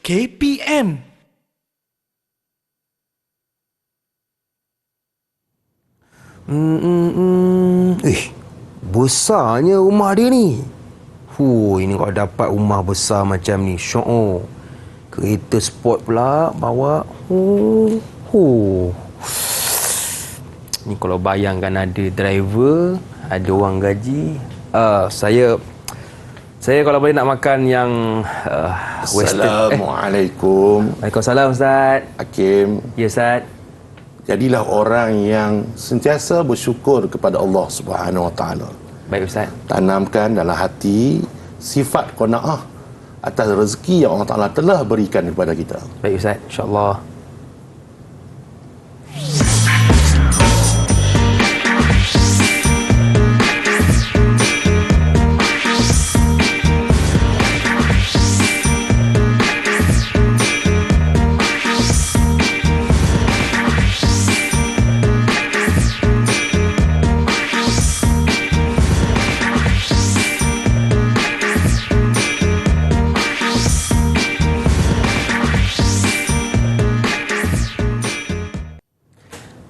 KPN. Besarnya rumah dia ni. Ini kalau dapat rumah besar macam ni, syok. Kereta sport pula bawa. Ni kalau bayangkan ada driver, ada orang gaji. Saya kalau boleh nak makan yang western. Assalamualaikum. Waalaikumsalam Ustaz. Hakim. Ya Ustaz. Jadilah orang yang sentiasa bersyukur kepada Allah Subhanahu Wa Taala. Baik Ustaz. Tanamkan dalam hati sifat qanaah atas rezeki yang Allah Taala telah berikan kepada kita. Baik Ustaz, insya-Allah.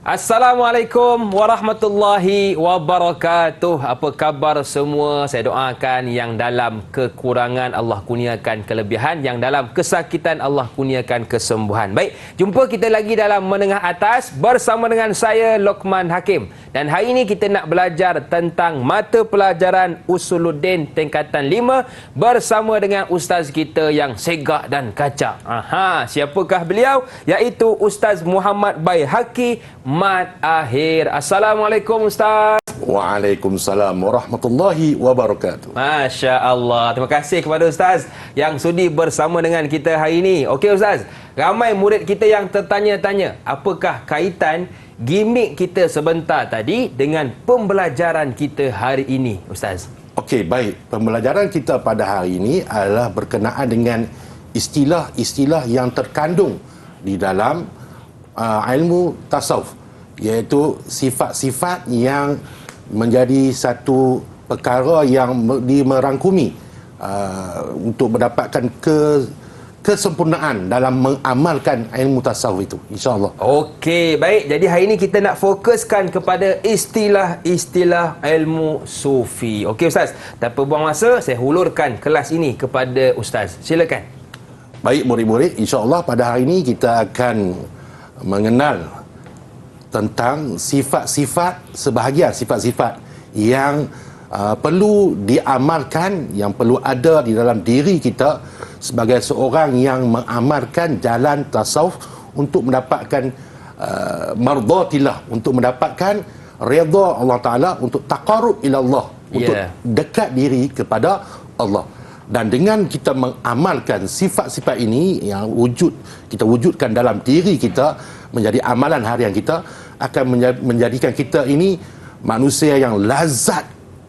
Assalamualaikum warahmatullahi wabarakatuh. Apa khabar semua? Saya doakan yang dalam kekurangan Allah kurniakan kelebihan, yang dalam kesakitan Allah kurniakan kesembuhan. Baik, jumpa kita lagi dalam Menengah Atas bersama dengan saya Luqman Hakim. Dan hari ini kita nak belajar tentang mata pelajaran Usuluddin tingkatan 5 bersama dengan ustaz kita yang segak dan kacak. Siapakah beliau? Iaitu Ustaz Muhammad Baihaqi Mat Akhir. Assalamualaikum Ustaz. Waalaikumsalam warahmatullahi wabarakatuh. Masya Allah. Terima kasih kepada Ustaz yang sudi bersama dengan kita hari ini. Okey Ustaz, ramai murid kita yang tertanya-tanya, apakah kaitan gimmick kita sebentar tadi dengan pembelajaran kita hari ini Ustaz? Okey, baik. Pembelajaran kita pada hari ini adalah berkenaan dengan istilah-istilah yang terkandung di dalam ilmu tasawuf, iaitu sifat-sifat yang menjadi satu perkara yang dimerangkumi untuk mendapatkan kesempurnaan dalam mengamalkan ilmu tasawuf itu, insya-Allah. Okey, baik. Jadi hari ini kita nak fokuskan kepada istilah-istilah ilmu sufi. Okey Ustaz, tanpa buang masa, saya hulurkan kelas ini kepada Ustaz. Silakan. Baik murid-murid, insya-Allah pada hari ini kita akan mengenal tentang sifat-sifat, sebahagian sifat-sifat yang perlu diamalkan, yang perlu ada di dalam diri kita sebagai seorang yang mengamalkan jalan tasawuf untuk mendapatkan mardatillah, untuk mendapatkan redha Allah Ta'ala, untuk taqarrub ila Allah, untuk dekat diri kepada Allah. Dan dengan kita mengamalkan sifat-sifat ini yang kita wujudkan dalam diri kita menjadi amalan harian kita, akan menjadikan kita ini manusia yang lazat.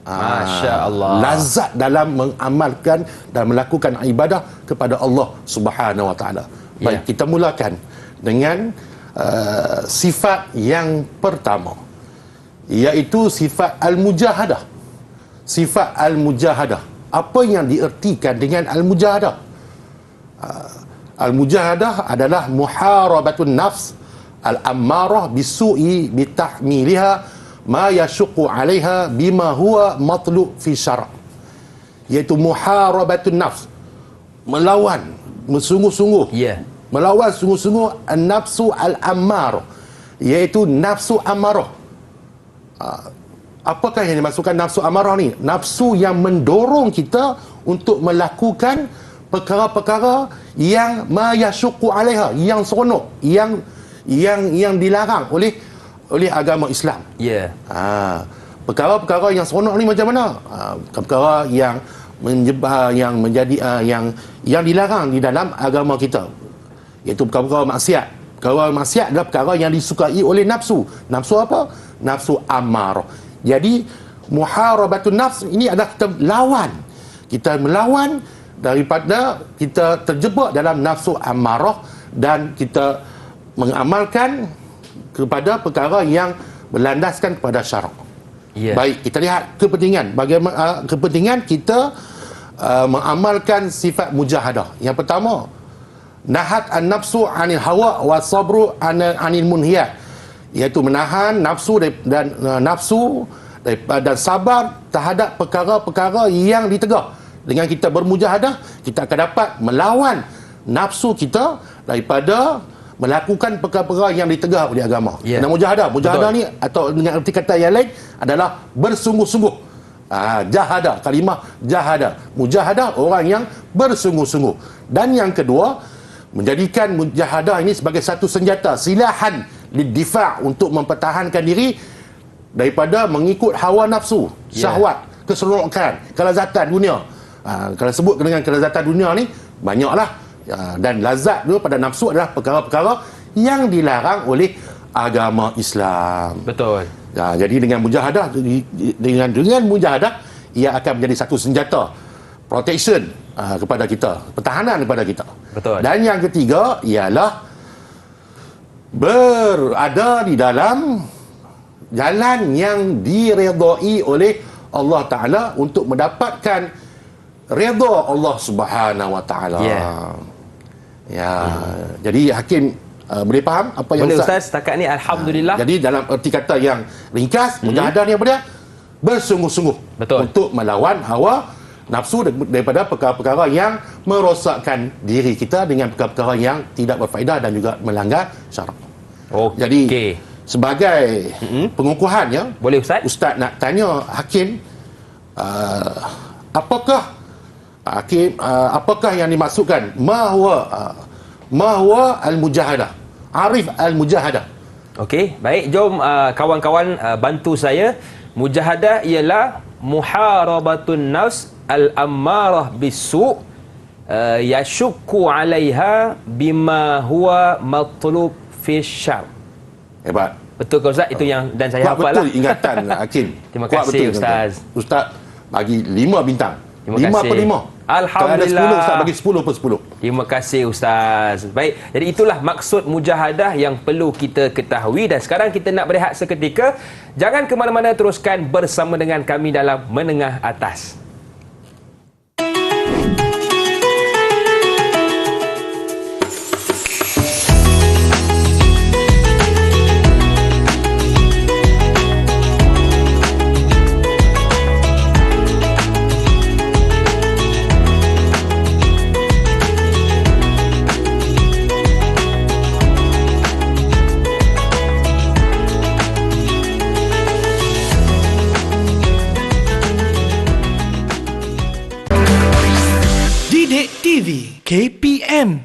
Masya Allah. Lazat dalam mengamalkan dan melakukan ibadah kepada Allah Subhanahu Wa Taala. Baik, kita mulakan dengan sifat yang pertama, iaitu sifat al-mujahadah. Sifat al-mujahadah. Apa yang diertikan dengan al-mujahadah? Al-mujahadah adalah muharabatun nafs al-ammarah bisu'i bitahmiliha ma yashuqu 'alaiha bima huwa matlub fi syara'. Iaitu muharabatun nafs, melawan sungguh-sungguh. Melawan sungguh-sungguh an-nafsu al-ammarah, iaitu nafsu amarah. Apakah yang dimaksudkan nafsu amarah ni? Nafsu yang mendorong kita untuk melakukan perkara-perkara yang ma yashuqu 'alaiha, yang seronok, yang dilarang oleh agama Islam. Perkara-perkara yang seronok ni macam mana? Perkara yang menjadi yang dilarang di dalam agama kita, iaitu perkara maksiat. Perkara maksiat adalah perkara yang disukai oleh nafsu. Nafsu apa? Nafsu amarah. Jadi muharabatun nafs ini adalah kita lawan. Kita melawan daripada kita terjebak dalam nafsu amarah, dan kita mengamalkan kepada perkara yang berlandaskan kepada syarak. Baik, kita lihat kepentingan. Bagaimana kepentingan kita mengamalkan sifat mujahadah. Yang pertama, nahat an-nafsu 'anil hawa wa sabru 'anil munhiyat, iaitu menahan nafsu dan nafsu dan sabar terhadap perkara-perkara yang ditegah. Dengan kita bermujahadah, kita akan dapat melawan nafsu kita daripada melakukan perkara-perkara yang ditegah oleh agama. Yeah. Dan mujahadah ni, atau dengan erti kata yang lain, adalah bersungguh-sungguh. Jahadah, kalimah jahadah. Mujahadah, orang yang bersungguh-sungguh. Dan yang kedua, menjadikan mujahadah ini sebagai satu senjata, silahan liddifa', untuk mempertahankan diri daripada mengikut hawa nafsu, syahwat, keseronokan, kelazatan dunia. Kalau sebut dengan kelazatan dunia ni, banyaklah. Dan lazat tu pada nafsu adalah perkara-perkara yang dilarang oleh agama Islam. Betul. Jadi dengan mujahadah, dengan mujahadah, ia akan menjadi satu senjata protection kepada kita, pertahanan kepada kita. Betul. Dan yang ketiga ialah berada di dalam jalan yang diredai oleh Allah Ta'ala untuk mendapatkan redha Allah Subhanahu Wa Ta'ala. Jadi Hakim boleh faham apa yang boleh Ustaz setakat ni, alhamdulillah. Jadi dalam erti kata yang ringkas, mujahadah ni apa dia? Bersungguh-sungguh. Betul. Untuk melawan hawa nafsu daripada perkara-perkara yang merosakkan diri kita dengan perkara-perkara yang tidak berfaedah dan juga melanggar syarak. Jadi sebagai pengukuhannya, boleh Ustaz nak tanya Hakim, apakah yang dimaksudkan mahwa al-mujahadah, arif al-mujahadah. Okey, baik, jom kawan-kawan bantu saya. Mujahadah ialah muharabatun nafs al-ammarah bisu' yashukku 'alaiha bima huwa matlub fi syar'. Hebat. Betul ke Ustaz? Itu yang dan saya hafal lah. Betul ingatan Hakim. Terima kasih Ustaz. Ustaz bagi 5 bintang. Terima 5 per 5. Alhamdulillah. Kalau ada 10, Ustaz bagi 10 per 10. Terima kasih Ustaz. Baik, jadi itulah maksud mujahadah yang perlu kita ketahui. Dan sekarang kita nak berehat seketika. Jangan ke mana-mana, teruskan bersama dengan kami dalam Menengah Atas. KPM.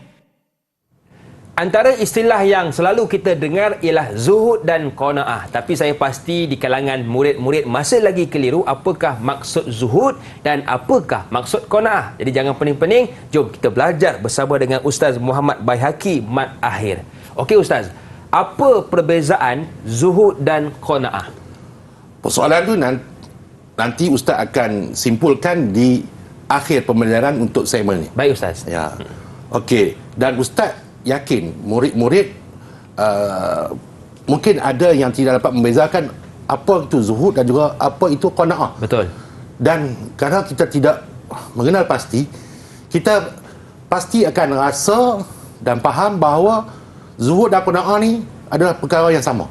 Antara istilah yang selalu kita dengar ialah zuhud dan qanaah. Tapi saya pasti di kalangan murid-murid masih lagi keliru apakah maksud zuhud dan apakah maksud qanaah. Jadi jangan pening-pening, jom kita belajar bersama dengan Ustaz Muhammad Baihaqi Mat Akhir. Okey Ustaz, apa perbezaan zuhud dan qanaah? Persoalan tu nanti Ustaz akan simpulkan di akhir pembelajaran untuk segmen ni. Baik Ustaz. Ya. Okey, dan Ustaz yakin murid-murid mungkin ada yang tidak dapat membezakan apa itu zuhud dan juga apa itu qanaah. Betul. Dan kerana kita tidak mengenal pasti, kita pasti akan rasa dan faham bahawa zuhud dan qanaah ni adalah perkara yang sama.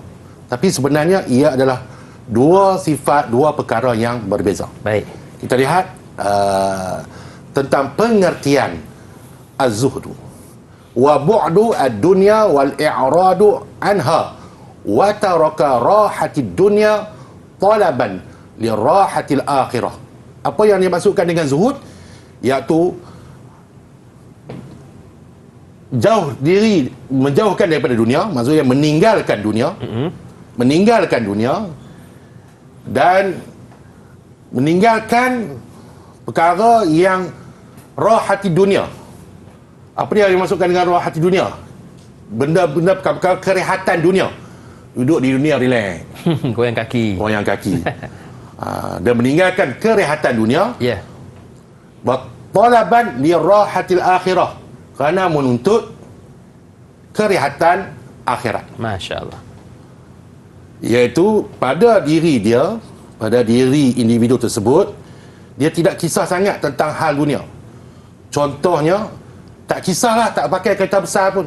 Tapi sebenarnya ia adalah dua sifat, dua perkara yang berbeza. Baik. Kita lihat tentang pengertian az-zuhdu wa bu'du ad-dunya wal i'radu anha wa taraka rahatid dunya talaban li rahatil akhirah. Apa yang dimaksudkan dengan zuhud? Iaitu menjauhkan daripada dunia, maksudnya meninggalkan dunia, meninggalkan dunia dan meninggalkan perkara yang rahati dunia. Apa dia dimaksudkan dengan rahati dunia? Benda-benda perkara kerehatan dunia. Duduk di dunia relax. Goyang kaki. Goyang kaki. Dan meninggalkan kerehatan dunia. Ya. Wa talaban li rahatil akhirah. Kerana menuntut kerehatan akhirat. Masya-Allah. Iaitu pada diri dia, pada diri individu tersebut, dia tidak kisah sangat tentang hal dunia. Contohnya, Tak kisahlah tak pakai kereta besar pun.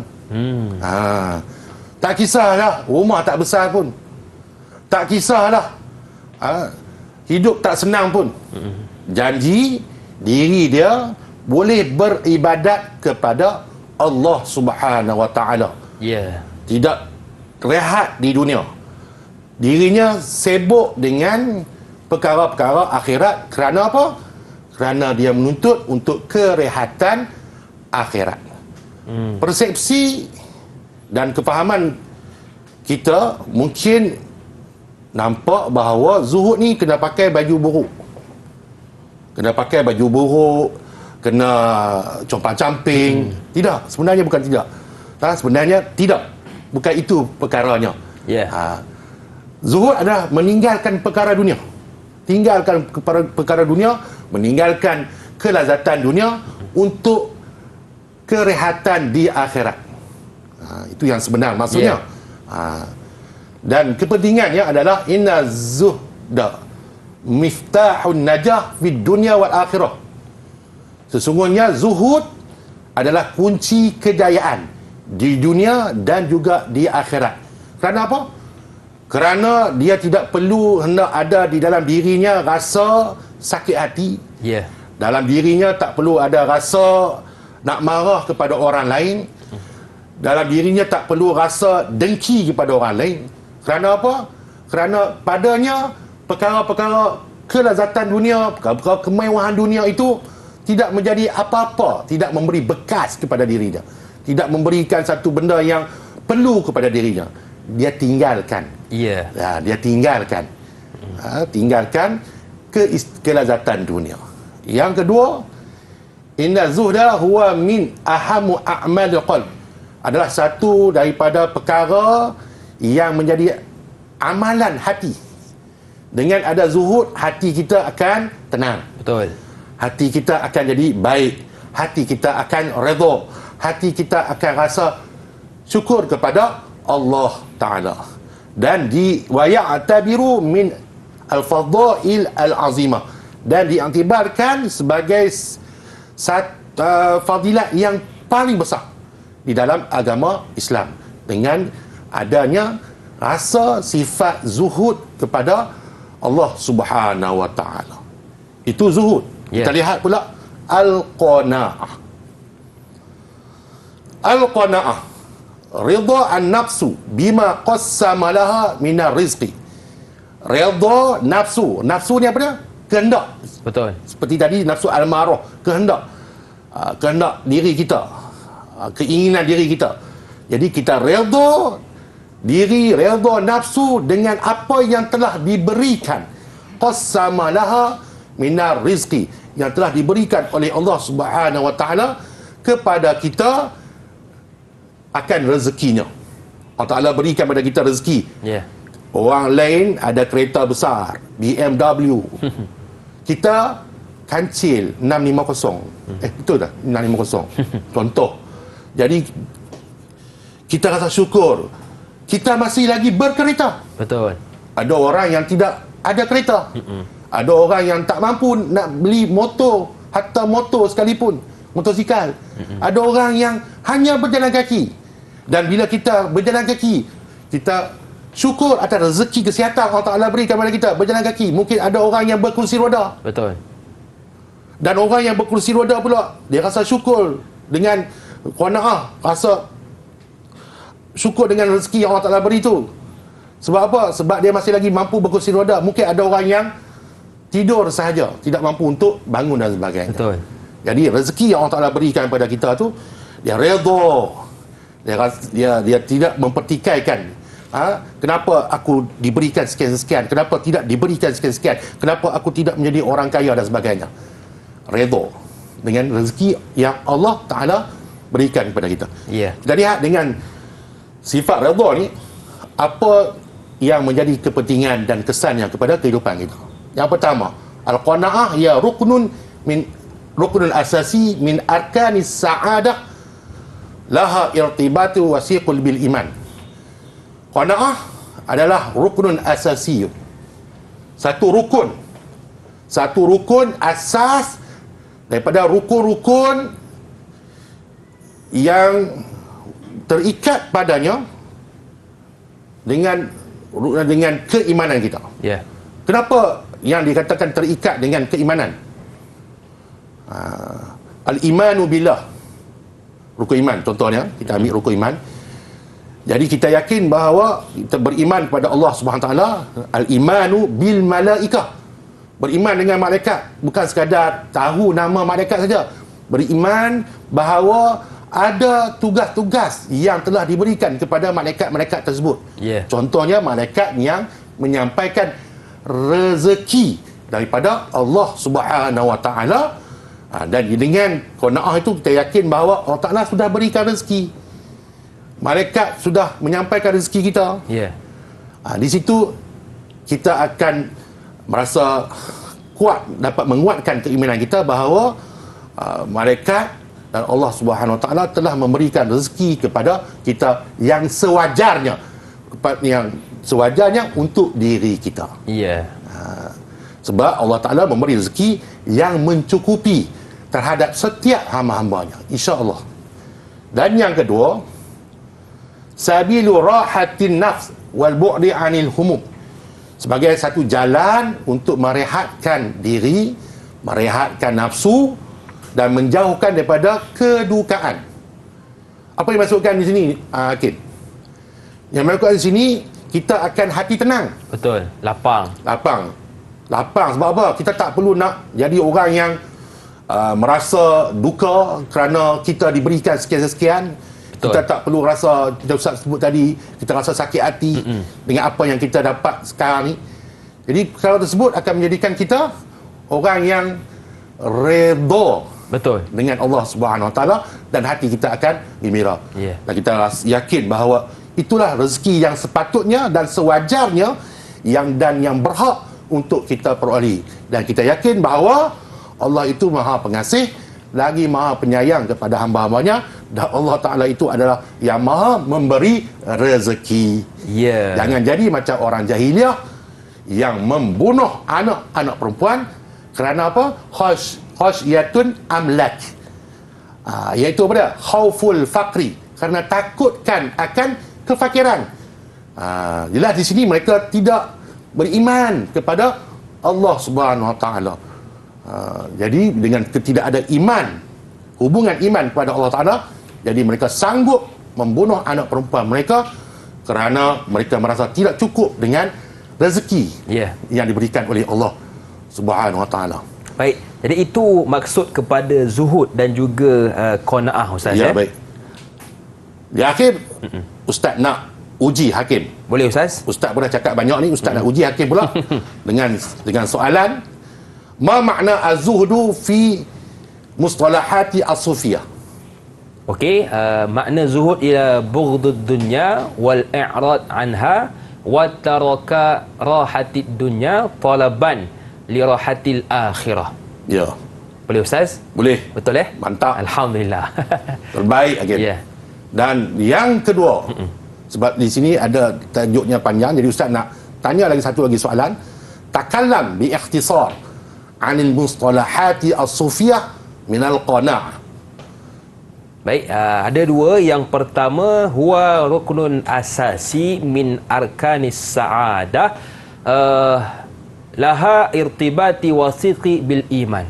Tak kisahlah rumah tak besar pun. Tak kisahlah hidup tak senang pun. Janji diri dia boleh beribadat kepada Allah Subhanahu Wa Taala. Tidak rehat di dunia. Dirinya sibuk dengan perkara-perkara akhirat. Kerana apa? Kerana dia menuntut untuk kerehatan akhirat. Persepsi dan kefahaman kita mungkin nampak bahawa zuhud ni kena pakai baju buruk, kena pakai baju buruk, kena compang-camping. Tidak, sebenarnya bukan tidak. Sebenarnya tidak. Bukan itu perkaranya. Zuhud adalah meninggalkan perkara dunia. Tinggalkan perkara dunia, meninggalkan kelazatan dunia untuk kerehatan di akhirat. Itu yang sebenar maksudnya. Dan kepentingannya adalah inna zuhda miftahun najah fid dunya wal akhirah. Sesungguhnya zuhud adalah kunci kejayaan di dunia dan juga di akhirat. Kerana apa? Kerana dia tidak perlu hendak ada di dalam dirinya rasa sakit hati. Dalam dirinya tak perlu ada rasa nak marah kepada orang lain. Dalam dirinya tak perlu rasa dengki kepada orang lain. Kerana apa? Kerana padanya perkara-perkara kelazatan dunia, perkara-perkara kemewahan dunia itu tidak menjadi apa-apa, tidak memberi bekas kepada dirinya, tidak memberikan satu benda yang perlu kepada dirinya. Dia tinggalkan. Dia tinggalkan. Tinggalkan kelazatan dunia. Yang kedua, inna zuhda huwa min ahamu a'mal qalb. Adalah satu daripada perkara yang menjadi amalan hati. Dengan ada zuhud, hati kita akan tenang. Betul. Hati kita akan jadi baik. Hati kita akan redha. Hati kita akan rasa syukur kepada Allah Ta'ala. Dan wa ya'tabiru min al-fadail al-azimah. Dan diiktibarkan sebagai fadilat yang paling besar di dalam agama Islam. Dengan adanya rasa sifat zuhud kepada Allah Subhanahu Wa Ta'ala. Itu zuhud. Kita lihat pula al-qanaah. Al-qanaah ridha an-nafsu bima qassama laha minar rizqi. Ridha nafsu. Nafsu ni apa dia? Kehendak. Betul. Seperti tadi nafsu al-marah, kehendak. Kehendak diri kita. Keinginan diri kita. Jadi kita redha diri, redha nafsu dengan apa yang telah diberikan. Qassama laha minar rizqi, yang telah diberikan oleh Allah Subhanahu Wa Ta'ala kepada kita akan rezekinya. Allah Ta'ala berikan kepada kita rezeki. Orang lain ada kereta besar, BMW. Kita kancil 650. Betul tak? 650. Contoh. Jadi kita rasa syukur kita masih lagi berkereta. Betul. Ada orang yang tidak ada kereta. Ada orang yang tak mampu nak beli motor, hatta motor sekalipun, motosikal. Ada orang yang hanya berjalan kaki. Dan bila kita berjalan kaki, kita syukur atas rezeki kesihatan Allah Ta'ala berikan kepada kita, berjalan kaki. Mungkin ada orang yang berkerusi roda. Betul. Dan orang yang berkerusi roda pula, dia rasa syukur dengan qanaah, rasa syukur dengan rezeki yang Allah Ta'ala beri tu. Sebab apa? Sebab dia masih lagi mampu berkerusi roda. Mungkin ada orang yang tidur sahaja, tidak mampu untuk bangun dan sebagainya. Betul. Jadi rezeki yang Allah Ta'ala berikan kepada kita tu, dia redha. Dia tidak mempertikaikan. Kenapa aku diberikan sekian-sekian? Kenapa tidak diberikan sekian-sekian? Kenapa aku tidak menjadi orang kaya dan sebagainya? Redha dengan rezeki yang Allah Ta'ala berikan kepada kita. Kita lihat dengan sifat redha ni, apa yang menjadi kepentingan dan kesannya kepada kehidupan kita. Yang pertama, al-qanaah ya ruknun asasi min arkanis sa'adah laha irtibatu wasiqul bil iman. Qanaah adalah ruknun asasi. Satu rukun asas daripada rukun-rukun yang terikat padanya dengan keimanan kita. Ya. Kenapa yang dikatakan terikat dengan keimanan? Al-imanu billah, rukun iman contohnya, kita ambil rukun iman. Jadi kita yakin bahawa kita beriman kepada Allah Subhanahu Wa Taala. Al-imanu bil malaikah, beriman dengan malaikat, bukan sekadar tahu nama malaikat saja. Beriman bahawa ada tugas-tugas yang telah diberikan kepada malaikat-malaikat tersebut. Contohnya malaikat yang menyampaikan rezeki daripada Allah Subhanahu Wa Taala. Dan dengan qanaah itu kita yakin bahawa Allah Taala sudah berikan rezeki. Malaikat sudah menyampaikan rezeki kita. Di situ kita akan merasa kuat, dapat menguatkan keimanan kita bahawa malaikat dan Allah Subhanahu Wa Taala telah memberikan rezeki kepada kita yang sewajarnya, untuk diri kita. Sebab Allah Taala memberi rezeki yang mencukupi terhadap setiap hamba-hambanya, insya-Allah. Dan yang kedua, sabilu rahatin nafs wal bu'di 'anil humum, sebagai satu jalan untuk merehatkan diri, merehatkan nafsu dan menjauhkan daripada kedukaan. Apa yang dimaksudkan di sini, Hakim? Yang dimaksudkan di sini, kita akan hati tenang. Betul, lapang Sebab apa? Kita tak perlu nak jadi orang yang merasa duka kerana kita diberikan sekian-sekian. Kita tak perlu rasa, kita Ustaz sebut tadi, kita rasa sakit hati dengan apa yang kita dapat sekarang ni. Jadi perkara tersebut akan menjadikan kita orang yang redha dengan Allah Subhanahu Wa Taala, dan hati kita akan gembira. Dan kita yakin bahawa itulah rezeki yang sepatutnya dan sewajarnya yang berhak untuk kita peroleh. Dan kita yakin bahawa Allah itu Maha Pengasih lagi Maha Penyayang kepada hamba-hambanya, dan Allah Ta'ala itu adalah yang Maha memberi rezeki. Jangan jadi macam orang jahiliah yang membunuh anak-anak perempuan kerana apa? Khasyatun amlak, iaitu apa dia? Khauful faqri, kerana takutkan akan kefakiran. Jelas di sini mereka tidak beriman kepada Allah Subhanahu Wa Taala. Jadi dengan tidak ada iman, hubungan iman kepada Allah Ta'ala, jadi mereka sanggup membunuh anak perempuan mereka kerana mereka merasa tidak cukup dengan rezeki yang diberikan oleh Allah Subhanahu Wa Ta'ala. Baik, jadi itu maksud kepada zuhud dan juga qanaah, Ustaz. Baik. Di akhir, Ustaz nak uji Hakim. Boleh, Ustaz? Ustaz pun dah cakap banyak ni, Ustaz nak uji Hakim pula dengan soalan, ma makna az-zuhdu fi mustalahati as-sufiyah? Okey, makna zuhud ialah bughdud dunya wal i'rad anha wa taraka rahatid dunya talaban li rahatil akhirah. Boleh, Ustaz? Boleh. Betul Mantap. Alhamdulillah. Terbaik Hakim. Dan yang kedua, sebab di sini ada tajuknya panjang, jadi Ustaz nak tanya lagi satu soalan. Takallam bi ikhtisar anil mustalahati as-sufiyah minal qana'. Baik, ada dua. Yang pertama, huwa ruknun asasi min arkanis sa'adah, laha irtibati wasiqi bil iman.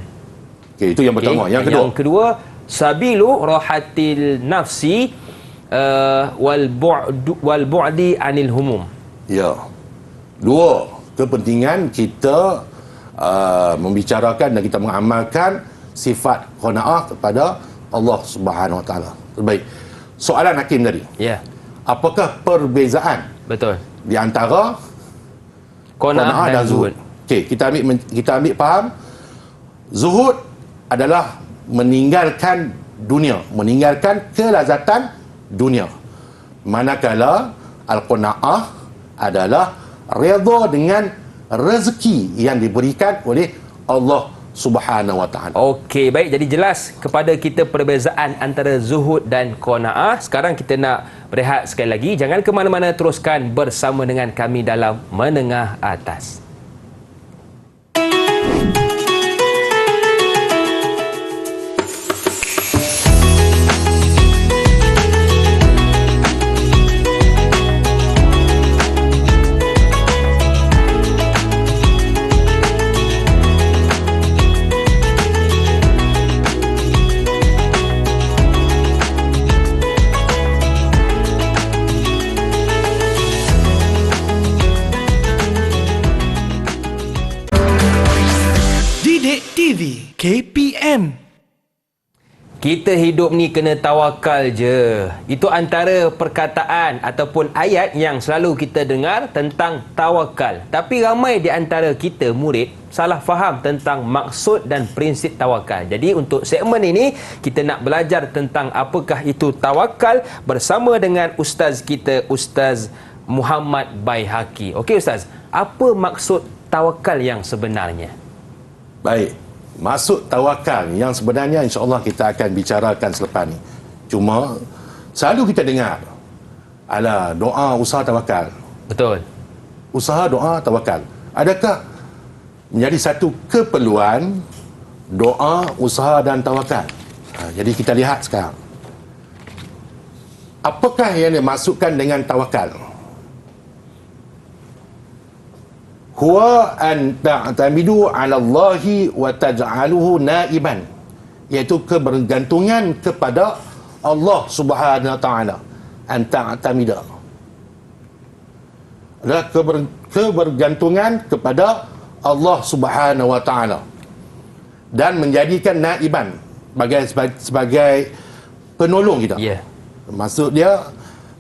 Itu yang pertama. Yang kedua, sabilu rahatil nafsi wal bu'di anil humum. Dua kepentingan kita membicarakan dan kita mengamalkan sifat qanaah kepada Allah Subhanahu Wa Taala. Terbaik. Soalan Hakim tadi. Apakah perbezaan di antara qanaah dan zuhud? Kita ambil faham. Zuhud adalah meninggalkan dunia, meninggalkan kelazatan dunia. Manakala al-qanaah adalah redha dengan rezeki yang diberikan oleh Allah Subhanahu Wa Taala. Okey, baik. Jadi jelas kepada kita perbezaan antara zuhud dan qanaah. Sekarang kita nak berehat sekali lagi. Jangan ke mana-mana, teruskan bersama dengan kami dalam Menengah Atas. Didik TV KPM. Kita hidup ni kena tawakal je. Itu antara perkataan ataupun ayat yang selalu kita dengar tentang tawakal. Tapi ramai di antara kita murid salah faham tentang maksud dan prinsip tawakal. Jadi untuk segmen ini kita nak belajar tentang apakah itu tawakal bersama dengan ustaz kita, Ustaz Muhammad Baihaqi. Okey ustaz, apa maksud tawakal yang sebenarnya? Baik, maksud tawakal yang sebenarnya insya-Allah kita akan bicarakan selepas ni. Cuma selalu kita dengar ala doa usaha tawakal. Betul. Usaha doa tawakal. Adakah menjadi satu keperluan doa, usaha dan tawakal? Jadi kita lihat sekarang. Apakah yang dimaksudkan dengan tawakal? Huwa an ta'tamidu 'ala Allahi wa taj'aluhu na'iban, iaitu kebergantungan kepada Allah Subhanahu wa taala. An ta'tamida adalah kebergantungan kepada Allah Subhanahu wa taala dan menjadikan na'iban sebagai penolong kita. Ya. Yeah. Maksud dia,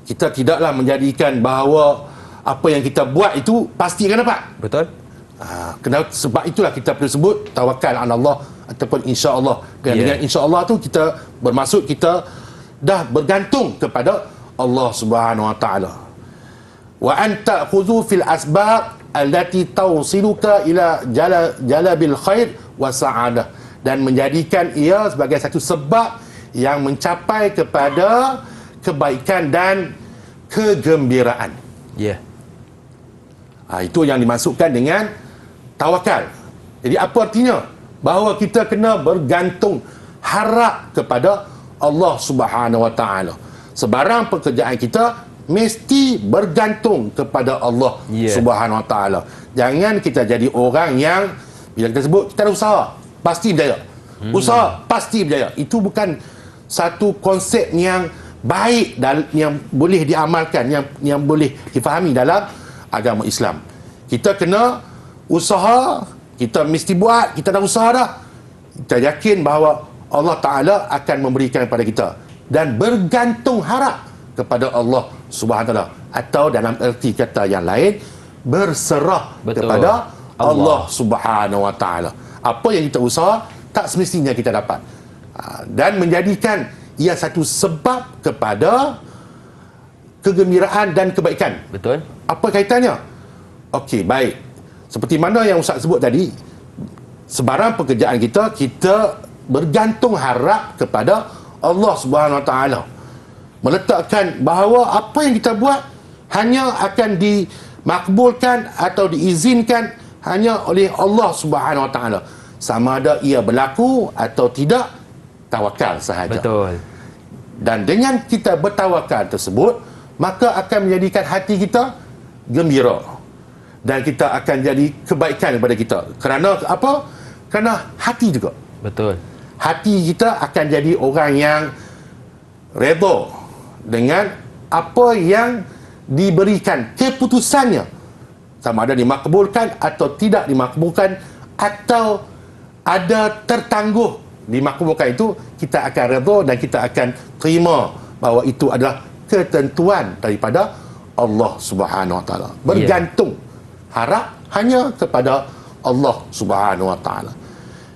kita tidaklah menjadikan bahawa apa yang kita buat itu pasti akan dapat. Betul. Sebab itulah kita perlu sebut tawakal ala Allah ataupun insya-Allah. Dengan insya-Allah tu kita bermaksud kita dah bergantung kepada Allah Subhanahu wa taala. Wa anta khudhu fil asbab allati tawsiluka ila jalabil khair wa sa'adah, dan menjadikan ia sebagai satu sebab yang mencapai kepada kebaikan dan kegembiraan. Ya. Yeah. Itu yang dimaksudkan dengan tawakal. Jadi apa artinya? Bahawa kita kena bergantung harap kepada Allah Subhanahu wa taala. Sebarang pekerjaan kita mesti bergantung kepada Allah Subhanahu wa taala. Jangan kita jadi orang yang bila kita sebut kita ada usaha pasti berjaya. Usaha pasti berjaya. Itu bukan satu konsep yang baik dan yang boleh diamalkan, yang boleh difahami dalam agama Islam. Kita kena usaha, kita mesti buat, kita dah usaha dah. Kita yakin bahawa Allah Ta'ala akan memberikan kepada kita. Dan bergantung harap kepada Allah Subhanahu Wa Ta'ala. Atau dalam erti kata yang lain, berserah kepada Allah Subhanahu Wa Ta'ala. Apa yang kita usaha, tak semestinya kita dapat. Dan menjadikan ia satu sebab kepada kegembiraan dan kebaikan. Betul. Apa kaitannya? Okey, baik. Seperti mana yang Ustaz sebut tadi, sebarang pekerjaan kita bergantung harap kepada Allah Subhanahu Wa Taala. Meletakkan bahawa apa yang kita buat hanya akan dimakbulkan atau diizinkan hanya oleh Allah Subhanahu Wa Taala. Sama ada ia berlaku atau tidak, tawakal sahaja. Betul. Dan dengan kita bertawakal tersebut, maka akan menjadikan hati kita gembira. Dan kita akan jadi kebaikan kepada kita. Kerana apa? Kerana hati juga. Betul. Hati kita akan jadi orang yang redha dengan apa yang diberikan keputusannya. Sama ada dimakbulkan atau tidak dimakbulkan, atau ada tertangguh dimakbulkan, itu kita akan redha dan kita akan terima bahawa itu adalah ketentuan daripada Allah Subhanahu Wa Taala. Bergantung harap hanya kepada Allah Subhanahu Wa Taala.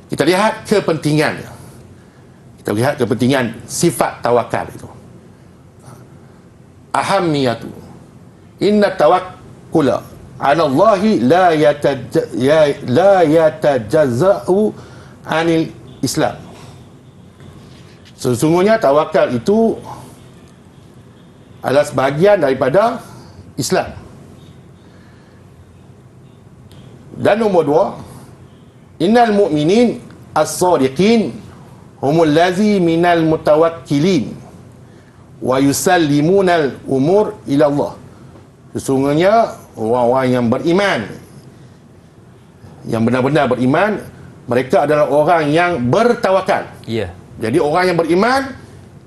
Kita lihat kepentingannya. Kita lihat kepentingan sifat tawakal itu. Ahamiyatu. Inna tawakkula 'ala Allahi la yatajazza'u 'anil Islam. Sesungguhnya tawakal itu adalah sebahagian daripada Islam. Dan nombor 2, innal mu'minin as-sadiqin humul lazi minal mutawakkilin wa yusallimuna al-umur ila Allah. Sesungguhnya orang-orang yang beriman, yang benar-benar beriman, mereka adalah orang yang bertawakal. Ya. Yeah. Jadi orang yang beriman,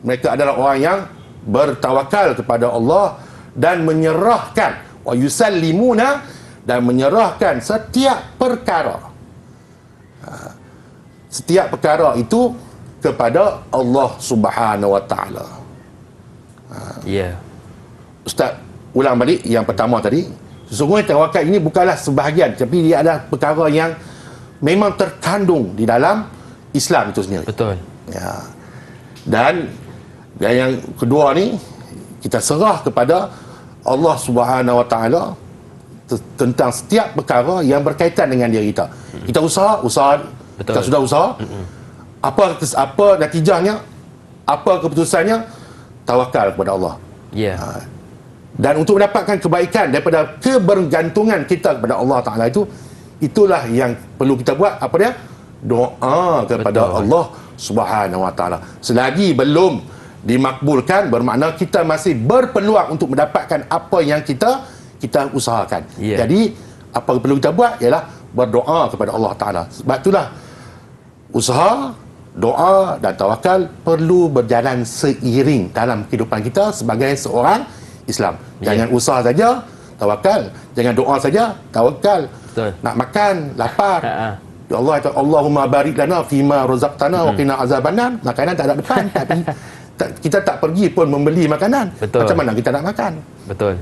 mereka adalah orang yang bertawakal kepada Allah dan menyerahkan, wa yusallimuna, dan menyerahkan setiap perkara setiap perkara itu kepada Allah Subhanahu Wa Taala. Ya. Ustaz ulang balik yang pertama tadi. Sesungguhnya tawakal ini bukanlah sebahagian, tapi dia adalah perkara yang memang terkandung di dalam Islam itu sendiri. Betul. Ya. Dan yang kedua ni, kita serah kepada Allah Subhanahu Wa Taala tentang setiap perkara yang berkaitan dengan diri kita. Kita usaha, Betul. kita sudah usaha. Apa natijahnya? Apa keputusannya? Tawakal kepada Allah. Ya. Dan untuk mendapatkan kebaikan daripada kebergantungan kita kepada Allah Ta'ala itulah yang perlu kita buat. Apa dia? Doa kepada Betul. Allah Subhanahu Wa Ta'ala. Selagi belum dimakbulkan, bermakna kita masih berpeluang untuk mendapatkan apa yang kita usahakan. Yeah. Jadi apa yang perlu kita buat ialah berdoa kepada Allah Ta'ala. Sebab itulah usaha, doa dan tawakal perlu berjalan seiring dalam kehidupan kita sebagai seorang Islam. Jangan usaha saja tawakal, jangan doa saja tawakal. Betul. Nak makan, lapar. Ya Allah, Allahumma barik lana fima razaqtana wa qina azabannar. Makanan tak ada depan, tapi kita tak pergi pun membeli makanan. Betul. Macam mana kita nak makan? Betul.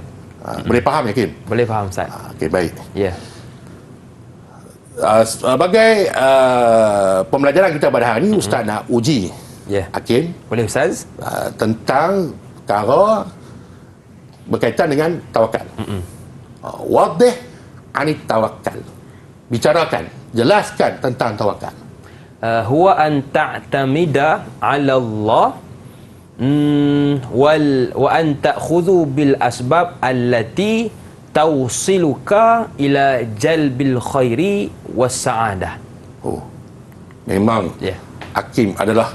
Boleh faham yakin? Boleh faham, Ustaz. Okey, baik. Ya. Sebagai pembelajaran kita pada hari ini, Ustaz nak uji Ya. Hakim Boleh, Ustaz? tentang perkara berkaitan dengan tawakal. Wadih anit tawakal. Bicarakan, jelaskan tentang tawakal. Huwa an ta'tamida 'ala Allah wa an ta'khudhu bil asbab allati tawsiluka ila jalbil khairi was sa'adah. Oh, memang Ya. Hakim adalah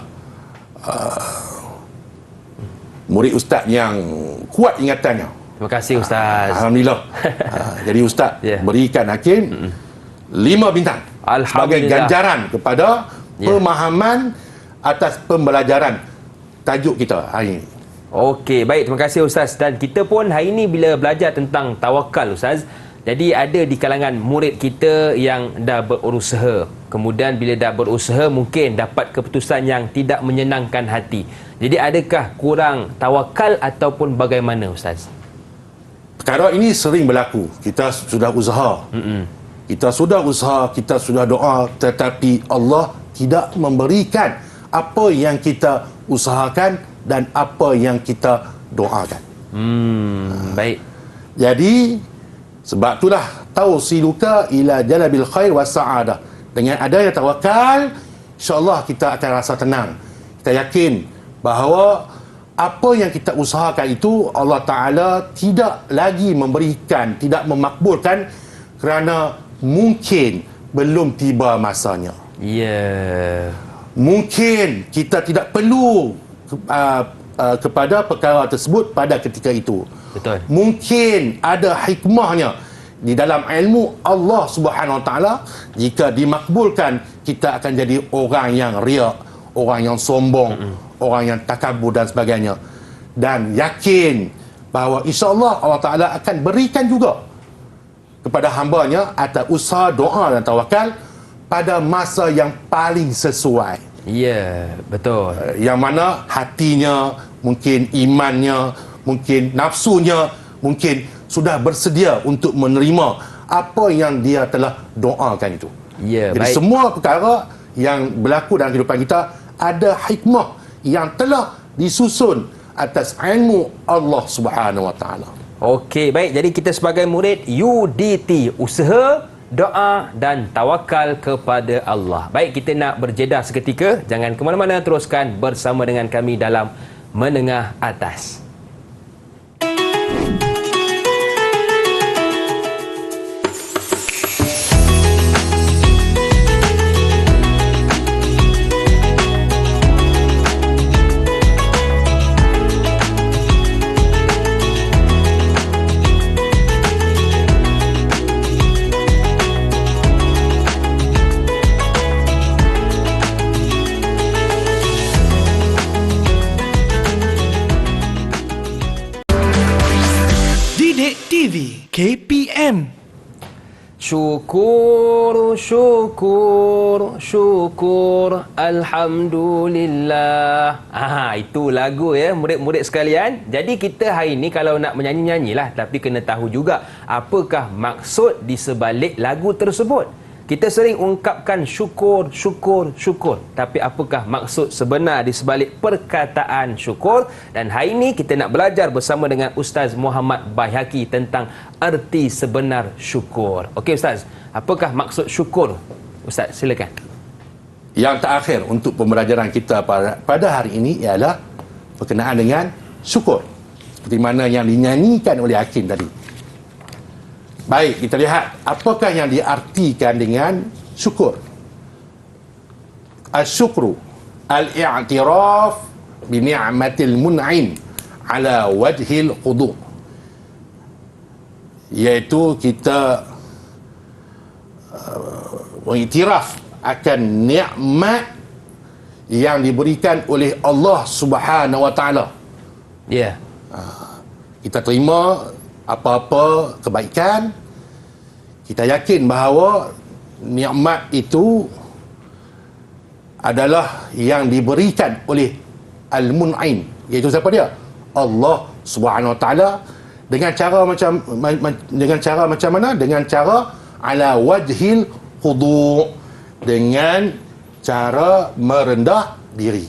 murid Ustaz yang kuat ingatannya. Terima kasih, Ustaz. Alhamdulillah. Jadi Ustaz Ya. berikan Hakim 5 bintang sebagai Alhamdulillah. ganjaran kepada pemahaman atas pembelajaran tajuk kita hari ini. Okey, baik. Terima kasih, Ustaz. Dan kita pun hari ini bila belajar tentang tawakal, Ustaz, jadi ada di kalangan murid kita yang dah berusaha. Kemudian bila dah berusaha mungkin dapat keputusan yang tidak menyenangkan hati. Jadi adakah kurang tawakal ataupun bagaimana, Ustaz? Perkara ini sering berlaku. Kita sudah usaha. Kita sudah usaha, kita sudah doa, tetapi Allah tidak memberikan apa yang kita usahakan dan apa yang kita doakan. Baik. Jadi sebab itulah tausiluka ila jalabil khair was sa'adah. Dengan adanya tawakal, insya-Allah kita akan rasa tenang. Kita yakin bahawa apa yang kita usahakan itu Allah Ta'ala tidak lagi memberikan, tidak memakbulkan kerana mungkin belum tiba masanya. Ya. Mungkin kita tidak perlu kepada perkara tersebut pada ketika itu. Betul. Mungkin ada hikmahnya di dalam ilmu Allah Subhanahu Wa Taala. Jika dimakbulkan, kita akan jadi orang yang riak, orang yang sombong, orang yang takabur dan sebagainya. Dan yakin bahawa insya-Allah Allah Taala akan berikan juga kepada hamba-Nya atas usaha, doa dan tawakal pada masa yang paling sesuai. Ya, betul. Yang mana hatinya, mungkin imannya, mungkin nafsunya, mungkin sudah bersedia untuk menerima apa yang dia telah doakan itu. Ya, Jadi baik. semua perkara yang berlaku dalam kehidupan kita ada hikmah yang telah disusun atas ilmu Allah Subhanahu Wa Taala. Okey, baik. Jadi kita sebagai murid UDT, usaha, doa dan tawakal kepada Allah. Baik, kita nak berjeda seketika. Jangan ke mana-mana, teruskan bersama dengan kami dalam Menengah Atas. Didik TV KPM. Syukur, syukur, syukur, Alhamdulillah. Itu lagu ya murid-murid sekalian. Jadi kita hari ni kalau nak menyanyi-nyanyilah, tapi kena tahu juga apakah maksud di sebalik lagu tersebut. Kita sering ungkapkan syukur, syukur, syukur. Tapi apakah maksud sebenar di sebalik perkataan syukur? Dan hari ini kita nak belajar bersama dengan Ustaz Muhammad Baihaqi tentang erti sebenar syukur. Okey Ustaz, apakah maksud syukur? Ustaz, silakan. Yang terakhir untuk pembelajaran kita pada hari ini ialah berkenaan dengan syukur. Seperti mana yang dinyanyikan oleh Hakim tadi. Baik, kita lihat apakah yang diartikan dengan syukur. Al-syukru al-i'tiraf bi ni'matil mun'im ala wajhil khudu', iaitu kita mengiktiraf akan nikmat yang diberikan oleh Allah Subhanahu wa taala. Ya. Kita terima apa-apa kebaikan, kita yakin bahawa nikmat itu adalah yang diberikan oleh Al-Mun'im, iaitu siapa dia? Allah Subhanahu wa taala, dengan cara macam mana? Dengan cara ala wajhil khudu', dengan cara merendah diri.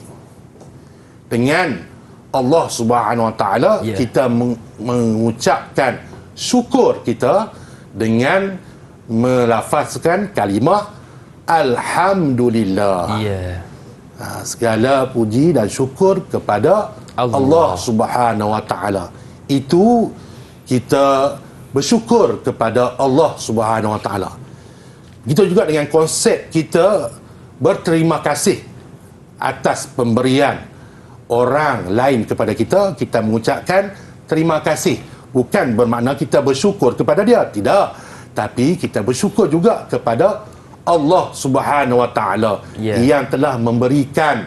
Dengan Allah Subhanahu wa taala kita mengucapkan syukur kita dengan melafazkan kalimah Alhamdulillah. Segala puji dan syukur kepada Allah Subhanahu wa taala. Itu kita bersyukur kepada Allah Subhanahu wa taala. Begitu juga dengan konsep kita berterima kasih atas pemberian orang lain kepada kita. Kita mengucapkan terima kasih, bukan bermakna kita bersyukur kepada dia, tidak, tapi kita bersyukur juga kepada Allah Subhanahu wa taala yang telah memberikan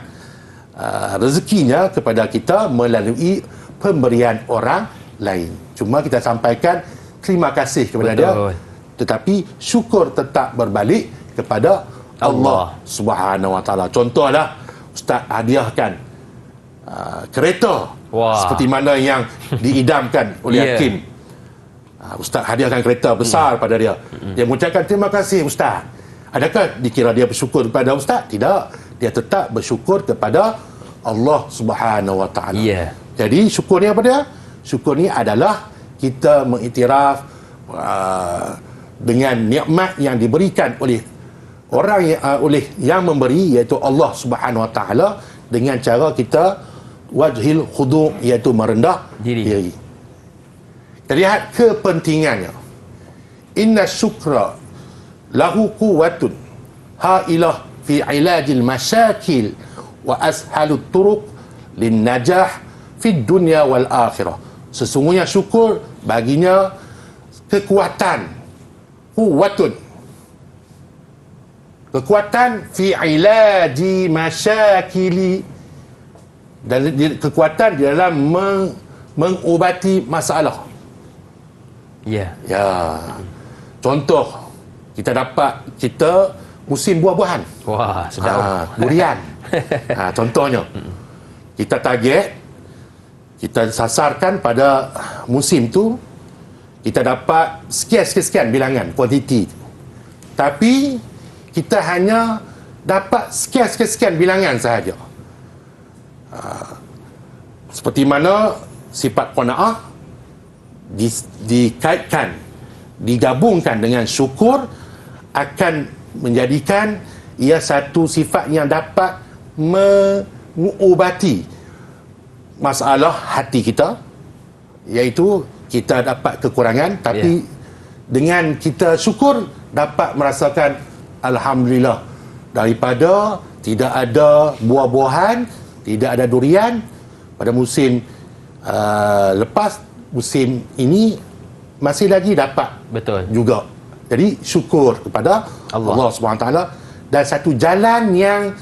rezekinya kepada kita melalui pemberian orang lain. Cuma kita sampaikan terima kasih kepada dia, tetapi syukur tetap berbalik kepada Allah Subhanahu wa taala. Contohlah, Ustaz hadiahkan kereta, seperti mana yang diidamkan oleh Hakim. Ustaz hadiahkan kereta besar pada dia. Dia mengucapkan terima kasih Ustaz. Adakah dikira dia bersyukur kepada Ustaz? Tidak. Dia tetap bersyukur kepada Allah Subhanahu wa taala. Jadi syukur ni apa dia? Syukur ni adalah kita mengiktiraf dengan nikmat yang diberikan oleh orang oleh yang memberi, iaitu Allah Subhanahu wa taala, dengan cara kita wajhil khudu', iaitu merendah diri. Kita lihat kepentingannya. Inna syukra lahu quwwatun hailah fi ilajil masyakil wa ashalut turuq lin najah fi dunya wal akhirah. Sesungguhnya syukur baginya kekuatan, kekuatan fi ilaji masyakili, dan kekuatan di dalam mengubati masalah. Contoh, kita musim buah-buahan. Sedap. Durian. Contohnya, kita target, kita sasarkan pada musim tu, kita dapat sekian bilangan, kuantiti. Tapi kita hanya dapat sekian bilangan sahaja. Seperti mana sifat qanaah dikaitkan, digabungkan dengan syukur, akan menjadikan ia satu sifat yang dapat mengubati masalah hati kita, iaitu kita dapat kekurangan, tapi dengan kita syukur dapat merasakan Alhamdulillah, daripada tidak ada buah-buahan, tidak ada durian pada musim lepas, musim ini masih lagi dapat juga. Jadi syukur kepada Allah Subhanahu wa taala, dan satu jalan yang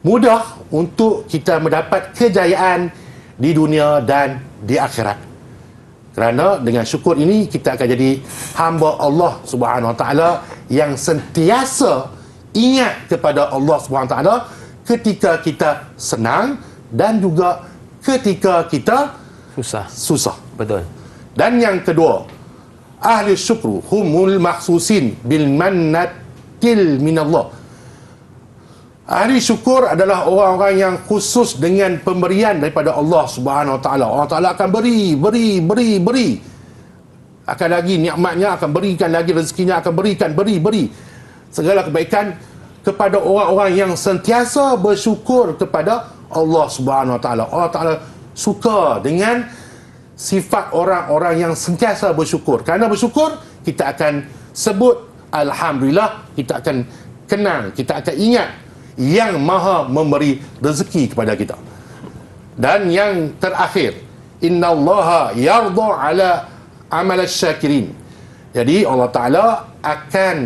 mudah untuk kita mendapat kejayaan di dunia dan di akhirat. Kerana dengan syukur ini kita akan jadi hamba Allah Subhanahu Wa Taala yang sentiasa ingat kepada Allah Subhanahu Wa Taala ketika kita senang dan juga ketika kita susah. Betul. Dan yang kedua, ahli syukru humul makhsusin bil mannatil minallah. Ahli syukur adalah orang-orang yang khusus dengan pemberian daripada Allah Subhanahu Wa Taala. Allah Taala akan beri. Akan lagi nikmatnya, akan berikan lagi rezekinya, akan beri. Segala kebaikan kepada orang-orang yang sentiasa bersyukur kepada Allah Subhanahu Wa Taala. Allah Taala suka dengan sifat orang-orang yang sentiasa bersyukur. Kerana bersyukur, kita akan sebut alhamdulillah, kita akan kenang, kita akan ingat yang maha memberi rezeki kepada kita. Dan yang terakhir, innallaha yarda ala amal syakirin. Jadi Allah Ta'ala akan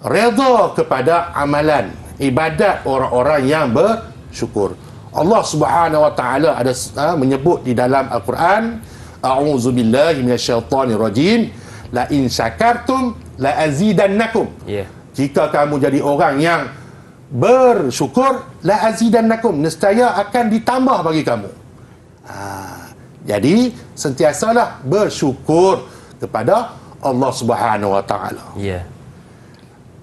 redha kepada amalan ibadat orang-orang yang bersyukur. Allah Subhanahu Wa Ta'ala ada menyebut di dalam Al-Quran, a'udzubillahi minasyaitonirrajim, la in syakartum la azidannakum. Jika kamu jadi orang yang bersyukur, la azidannakum, nescaya akan ditambah bagi kamu. Jadi sentiasalah bersyukur kepada Allah Subhanahu Wa Taala.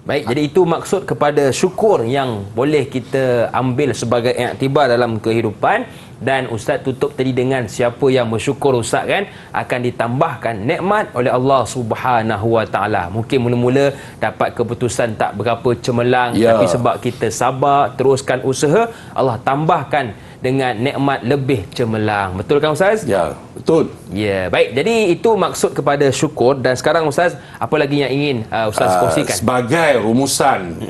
Baik, jadi itu maksud kepada syukur yang boleh kita ambil sebagai iktibar dalam kehidupan. Dan Ustaz tutup tadi dengan siapa yang bersyukur, Ustaz, kan akan ditambahkan nikmat oleh Allah Subhanahu Wa Taala. Mungkin mula-mula dapat keputusan tak berapa cemerlang, tapi sebab kita sabar, teruskan usaha, Allah tambahkan dengan nikmat lebih cemerlang. Betul kan, Ustaz? Ya, betul. Ya, baik. Jadi itu maksud kepada syukur. Dan sekarang, Ustaz, apa lagi yang ingin Ustaz kongsikan? Sebagai rumusan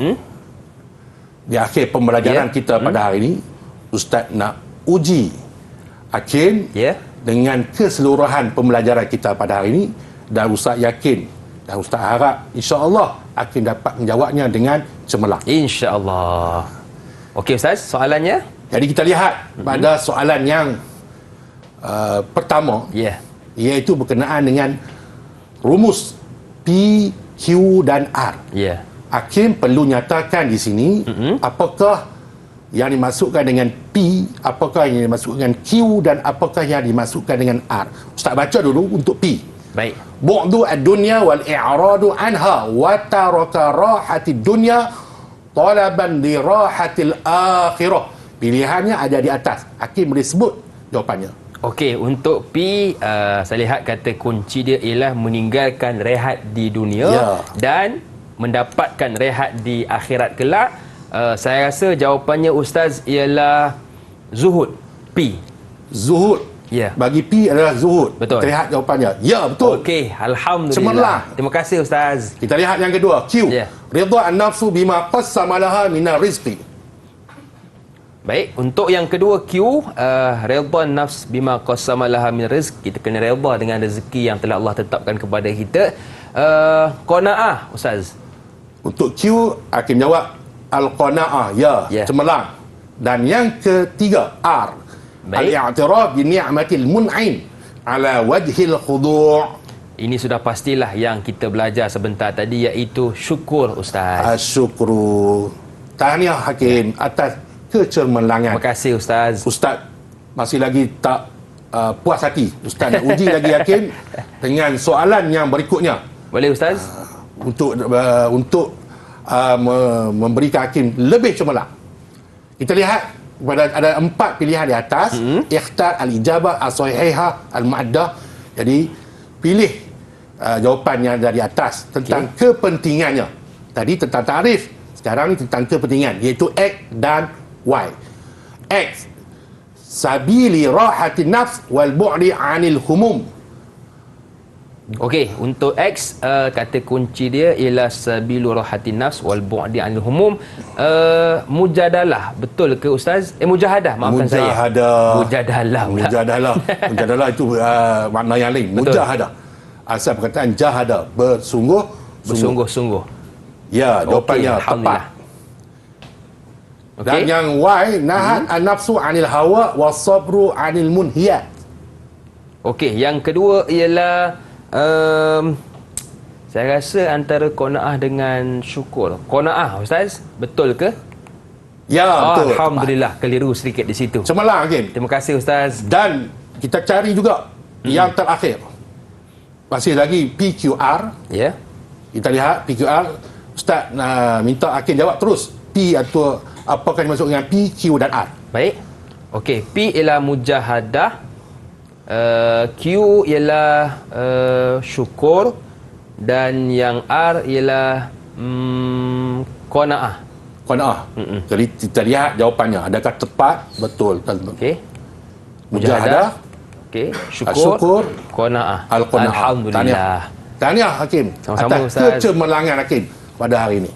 di akhir pembelajaran kita pada hari ini, Ustaz nak uji Hakim dengan keseluruhan pembelajaran kita pada hari ini, dan Ustaz yakin dan Ustaz harap insya-Allah Hakim dapat menjawabnya dengan cemerlang. Insya-Allah. Okey, Ustaz, soalannya? Jadi kita lihat pada soalan yang pertama, iaitu berkenaan dengan rumus P, Q dan R. Hakim perlu nyatakan di sini apakah yang dimasukkan dengan P, apakah yang dimasukkan dengan Q dan apakah yang dimasukkan dengan R. Ustaz baca dulu untuk P. Baik. Bu'du ad-dunya wal i'radu anha wa taraka rahatid dunya talaban li rahatil akhirah. Pilihannya ada di atas. Hakim boleh sebut jawapannya. Okey, untuk P, saya lihat kata kunci dia ialah meninggalkan rehat di dunia dan mendapatkan rehat di akhirat kelak. Saya rasa jawapannya, Ustaz, ialah zuhud. P. Zuhud. Bagi P adalah zuhud. Betul. Kita lihat jawapannya. Ya, betul. Okey, alhamdulillah. Cemerlang. Terima kasih, Ustaz. Kita lihat yang kedua, Q. Ridha an-nafsu bima qassama laha minar rizqi. Baik, untuk yang kedua Q, redha nafs bima qassama laha min rizq. Kita kena redha dengan rezeki yang telah Allah tetapkan kepada kita. Qanaah, Ustaz. Untuk Q akan jawab al-qanaah, cemerlang. Dan yang ketiga, R, al-i'tiraf bi ni'matil mun'im ala wajhil khudu'. Ini sudah pastilah yang kita belajar sebentar tadi, iaitu syukur, Ustaz. Syukru. Tahniah Hakim atas kecemerlangan. Terima kasih, Ustaz. Ustaz masih lagi tak puas hati. Ustaz nak uji lagi Hakim dengan soalan yang berikutnya. Boleh, Ustaz? Untuk memberikan Hakim lebih cemerlang. Kita lihat ada 4 pilihan di atas. Ikhtar al-ijabah as-sahihah al-mu'addah. Jadi pilih jawapan yang dari atas tentang kepentingannya. Tadi tentang tarif, sekarang ni tentang kepentingan, iaitu X dan Y. X, sabili rahatin nafs wal bu'di anil humum. Okey, untuk X, kata kunci dia ialah sabilu rahatin nafs wal bu'di anil humum. Mujadalah, betul ke, Ustaz? Mujahadah, maafkan saya. Mujadalah. Mujadalah itu makna yang lain. Betul. Mujahadah, asal perkataan jahada, bersungguh-sungguh. Ya, jawapannya tepat. Dan yang Y, nahat an-nafsu anil hawa was sabru anil munhiyat. Okey, yang kedua ialah saya rasa antara qanaah dengan syukur. Qanaah, Ustaz, betul ke? Ya, betul. Alhamdulillah, keliru sedikit di situ. Cemerlang, Hakim. Terima kasih, Ustaz. Dan kita cari juga yang terakhir. Masih lagi PQR. Ya. Kita lihat PQR. Ustaz minta Hakim jawab terus. P atau apakah dimaksud dengan P, Q dan R? Baik. Okey, P ialah mujahadah, Q ialah syukur, dan yang R ialah qanaah. Qanaah. Jadi kita lihat jawapannya. Adakah tepat? Betul. Okey. Mujahadah. Okey, Syukur. qanaah. Al-qanaah. Alhamdulillah. Tahniah Hakim Sama-sama, atas Ustaz. kecemerlangan Hakim pada hari ini.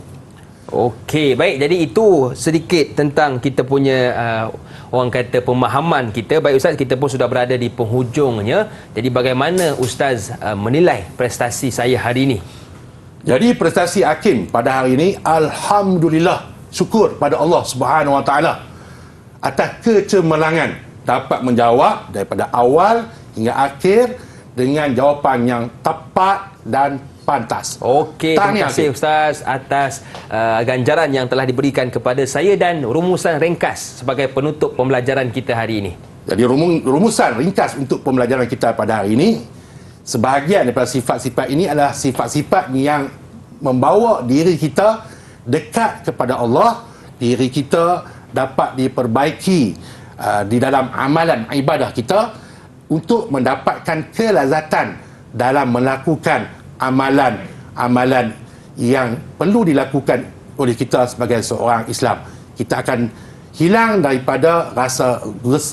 Okey, baik. Jadi itu sedikit tentang kita punya orang kata pemahaman kita. Baik Ustaz, kita pun sudah berada di penghujungnya. Jadi bagaimana Ustaz menilai prestasi saya hari ini? Jadi prestasi Hakim pada hari ini, alhamdulillah, syukur pada Allah Subhanahu Wa Taala atas kecemerlangan dapat menjawab daripada awal hingga akhir dengan jawapan yang tepat dan pantas. Okey, terima kasih Ustaz atas ganjaran yang telah diberikan kepada saya dan rumusan ringkas sebagai penutup pembelajaran kita hari ini. Jadi rumusan ringkas untuk pembelajaran kita pada hari ini, sebahagian daripada sifat-sifat ini adalah sifat-sifat yang membawa diri kita dekat kepada Allah, diri kita dapat diperbaiki di dalam amalan ibadah kita untuk mendapatkan kelazatan dalam melakukan amalan-amalan yang perlu dilakukan oleh kita sebagai seorang Islam. Kita akan hilang daripada rasa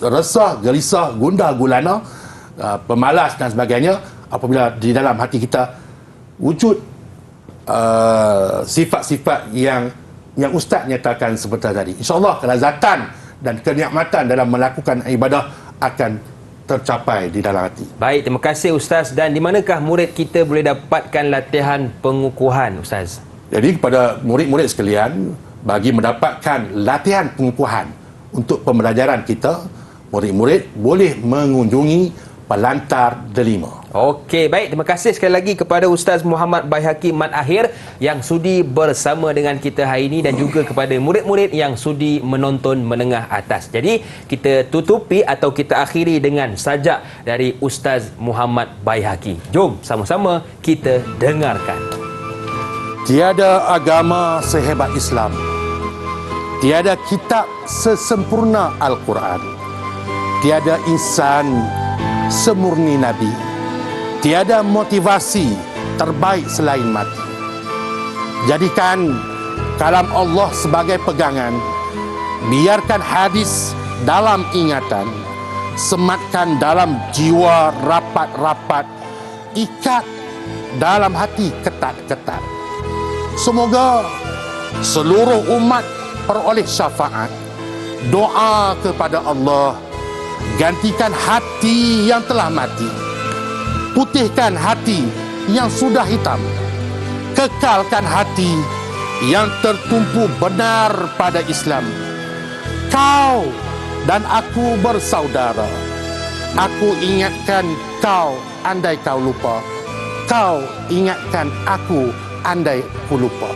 resah, gelisah, gundah gulana, pemalas dan sebagainya apabila di dalam hati kita wujud sifat-sifat yang Ustaz nyatakan sebentar tadi. InsyaAllah kelazatan dan kenikmatan dalam melakukan ibadah akan tercapai di dalam hati. Baik, terima kasih Ustaz. Dan di manakah murid kita boleh dapatkan latihan pengukuhan, Ustaz? Jadi kepada murid-murid sekalian, bagi mendapatkan latihan pengukuhan untuk pembelajaran kita, murid-murid boleh mengunjungi Pelantar Delima. Okey, baik. Terima kasih sekali lagi kepada Ustaz Muhammad Baihaqi Mat Akhir yang sudi bersama dengan kita hari ini dan juga kepada murid-murid yang sudi menonton menengah atas. Jadi, kita tutupi atau kita akhiri dengan sajak dari Ustaz Muhammad Baihaqi. Jom sama-sama kita dengarkan. Tiada agama sehebat Islam. Tiada kitab sesempurna Al-Quran. Tiada insan semurni Nabi. Tiada motivasi terbaik selain mati. Jadikan kalam Allah sebagai pegangan. Biarkan hadis dalam ingatan. Sematkan dalam jiwa rapat-rapat. Ikat dalam hati ketat-ketat. Semoga seluruh umat peroleh syafaat. Doa kepada Allah. Gantikan hati yang telah mati. Putihkan hati yang sudah hitam. Kekalkan hati yang tertumpu benar pada Islam. Kau dan aku bersaudara. Aku ingatkan kau andai kau lupa. Kau ingatkan aku andai aku lupa.